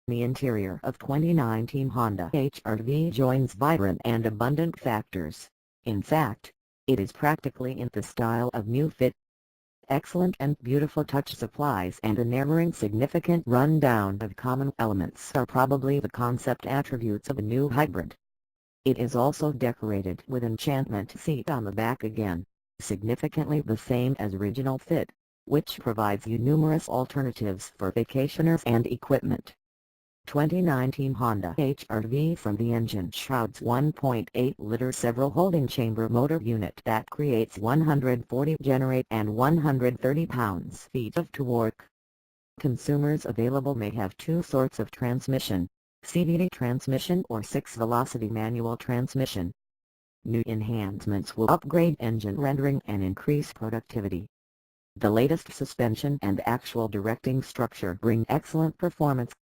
The interior of 2019 Honda HR-V joins vibrant and abundant factors. In fact, it is practically in the style of new fit. Excellent and beautiful touch supplies and a never significant rundown of common elements are probably the concept attributes of a new hybrid. It is also decorated with enchantment seat on the back again, significantly the same as original fit, which provides you numerous alternatives for vacationers and equipment. 2019 Honda HR-V. From the engine shrouds 1.8-liter several holding chamber motor unit that creates 140 generate and 130 pounds-feet of torque. Consumers available may have two sorts of transmission, CVT transmission or 6-velocity manual transmission. New enhancements will upgrade engine rendering and increase productivity. The latest suspension and actual directing structure bring excellent performance